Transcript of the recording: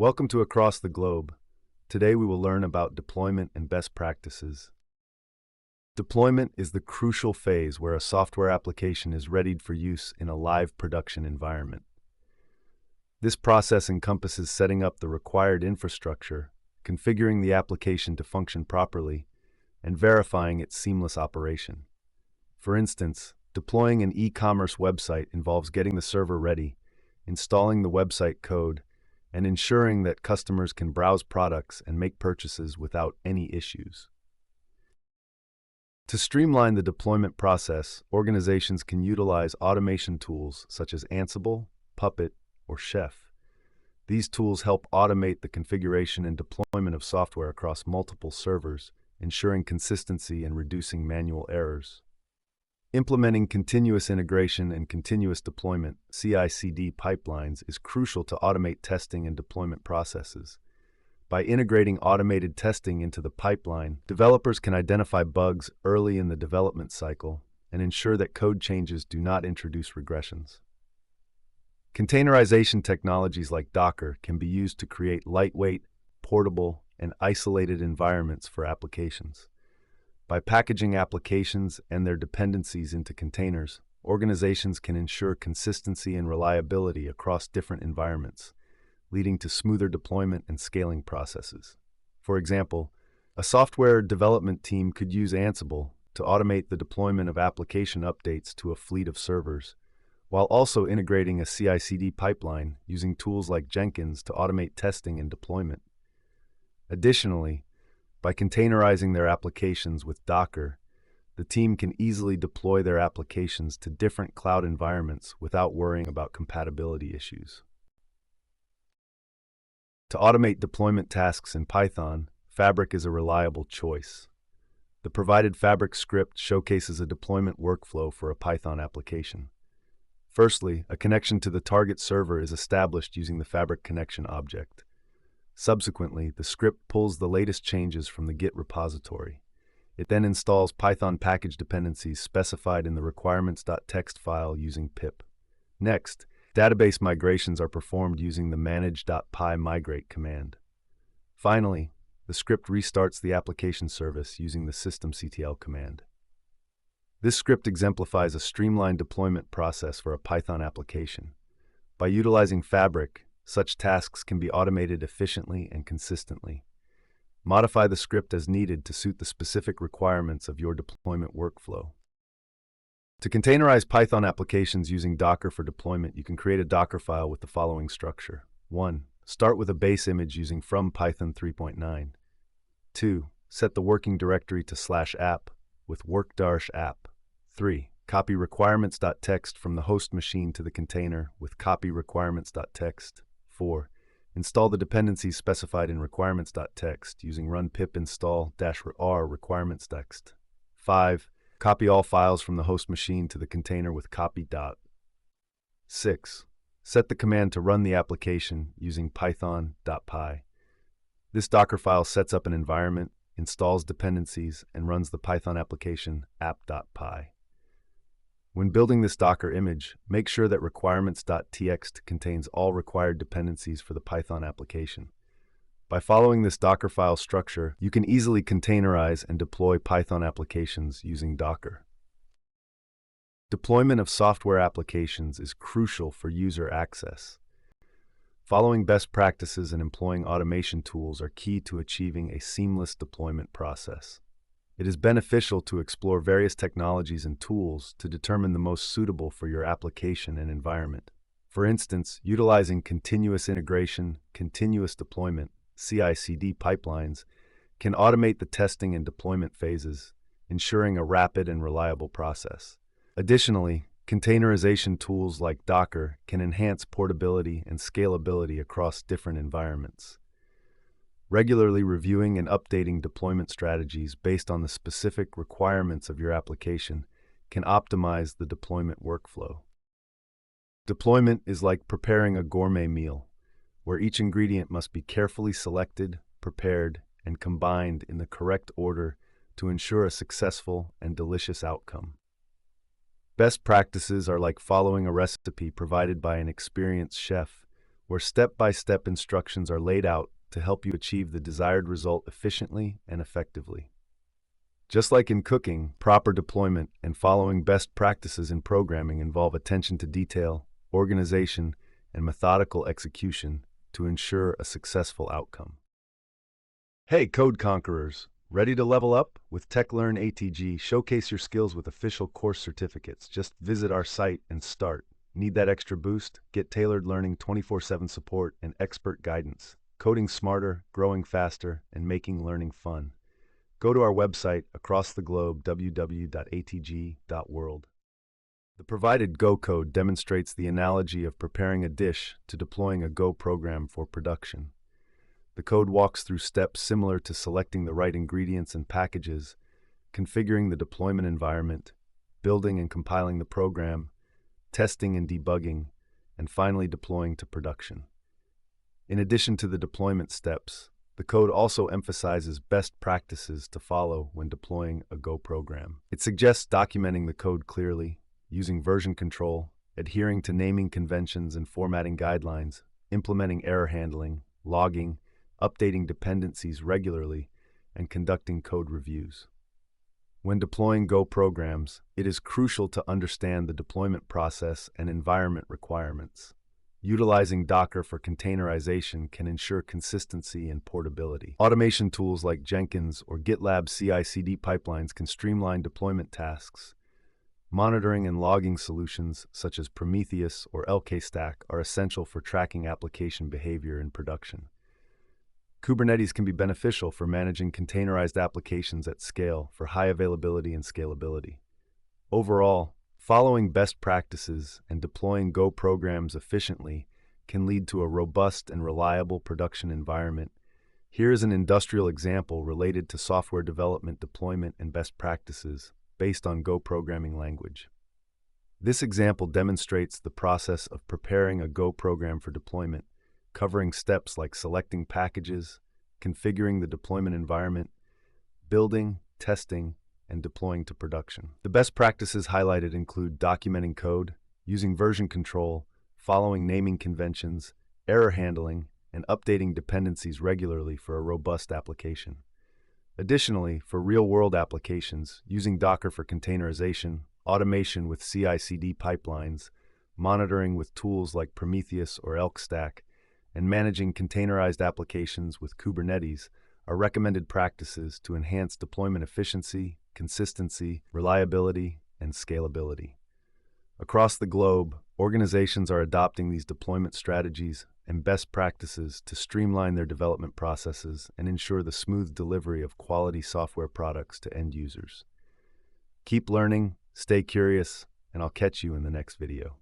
Welcome to Across the Globe. Today we will learn about deployment and best practices. Deployment is the crucial phase where a software application is readied for use in a live production environment. This process encompasses setting up the required infrastructure, configuring the application to function properly, and verifying its seamless operation. For instance, deploying an e-commerce website involves getting the server ready, installing the website code, and ensuring that customers can browse products and make purchases without any issues. To streamline the deployment process, organizations can utilize automation tools such as Ansible, Puppet, or Chef. These tools help automate the configuration and deployment of software across multiple servers, ensuring consistency and reducing manual errors. Implementing continuous integration and continuous deployment (CI/CD) pipelines is crucial to automate testing and deployment processes. By integrating automated testing into the pipeline, developers can identify bugs early in the development cycle and ensure that code changes do not introduce regressions. Containerization technologies like Docker can be used to create lightweight, portable, and isolated environments for applications. By packaging applications and their dependencies into containers, organizations can ensure consistency and reliability across different environments, leading to smoother deployment and scaling processes. For example, a software development team could use Ansible to automate the deployment of application updates to a fleet of servers, while also integrating a CI/CD pipeline using tools like Jenkins to automate testing and deployment. Additionally, by containerizing their applications with Docker, the team can easily deploy their applications to different cloud environments without worrying about compatibility issues. To automate deployment tasks in Python, Fabric is a reliable choice. The provided Fabric script showcases a deployment workflow for a Python application. Firstly, a connection to the target server is established using the Fabric connection object. Subsequently, the script pulls the latest changes from the Git repository. It then installs Python package dependencies specified in the requirements.txt file using pip. Next, database migrations are performed using the manage.py migrate command. Finally, the script restarts the application service using the systemctl command. This script exemplifies a streamlined deployment process for a Python application. By utilizing Fabric, such tasks can be automated efficiently and consistently. Modify the script as needed to suit the specific requirements of your deployment workflow. To containerize Python applications using Docker for deployment, you can create a Docker file with the following structure. 1. Start with a base image using from Python 3.9. 2. Set the working directory to /app with work-app. 3. Copy requirements.txt from the host machine to the container with copy requirements.txt. 4. Install the dependencies specified in requirements.txt using run pip install-r requirements.txt. 5. Copy all files from the host machine to the container with copy. 6. Set the command to run the application using python.py. This Docker file sets up an environment, installs dependencies, and runs the Python application app.py. When building this Docker image, make sure that requirements.txt contains all required dependencies for the Python application. By following this Docker file structure, you can easily containerize and deploy Python applications using Docker. Deployment of software applications is crucial for user access. Following best practices and employing automation tools are key to achieving a seamless deployment process. It is beneficial to explore various technologies and tools to determine the most suitable for your application and environment. For instance, utilizing continuous integration, continuous deployment, CI/CD pipelines can automate the testing and deployment phases, ensuring a rapid and reliable process. Additionally, containerization tools like Docker can enhance portability and scalability across different environments. Regularly reviewing and updating deployment strategies based on the specific requirements of your application can optimize the deployment workflow. Deployment is like preparing a gourmet meal, where each ingredient must be carefully selected, prepared, and combined in the correct order to ensure a successful and delicious outcome. Best practices are like following a recipe provided by an experienced chef, where step-by-step instructions are laid out to help you achieve the desired result efficiently and effectively. Just like in cooking, proper deployment and following best practices in programming involve attention to detail, organization, and methodical execution to ensure a successful outcome. Hey, Code Conquerors! Ready to level up? With TechLearn ATG, showcase your skills with official course certificates. Just visit our site and start. Need that extra boost? Get tailored learning, 24/7 support, and expert guidance. Coding smarter, growing faster, and making learning fun. Go to our website across the globe, www.atg.world. The provided Go code demonstrates the analogy of preparing a dish to deploying a Go program for production. The code walks through steps similar to selecting the right ingredients and packages, configuring the deployment environment, building and compiling the program, testing and debugging, and finally deploying to production. In addition to the deployment steps, the code also emphasizes best practices to follow when deploying a Go program. It suggests documenting the code clearly, using version control, adhering to naming conventions and formatting guidelines, implementing error handling, logging, updating dependencies regularly, and conducting code reviews. When deploying Go programs, it is crucial to understand the deployment process and environment requirements. Utilizing Docker for containerization can ensure consistency and portability. Automation tools like Jenkins or GitLab CI/CD pipelines can streamline deployment tasks. Monitoring and logging solutions such as Prometheus or LK-Stack are essential for tracking application behavior in production. Kubernetes can be beneficial for managing containerized applications at scale for high availability and scalability. Overall, following best practices and deploying Go programs efficiently can lead to a robust and reliable production environment. Here is an industrial example related to software development deployment and best practices based on Go programming language. This example demonstrates the process of preparing a Go program for deployment, covering steps like selecting packages, configuring the deployment environment, building, testing, and deploying to production. The best practices highlighted include documenting code, using version control, following naming conventions, error handling, and updating dependencies regularly for a robust application. Additionally, for real-world applications, using Docker for containerization, automation with CI/CD pipelines, monitoring with tools like Prometheus or LK-Stack, and managing containerized applications with Kubernetes are recommended practices to enhance deployment efficiency, consistency, reliability, and scalability. Across the globe, organizations are adopting these deployment strategies and best practices to streamline their development processes and ensure the smooth delivery of quality software products to end users. Keep learning, stay curious, and I'll catch you in the next video.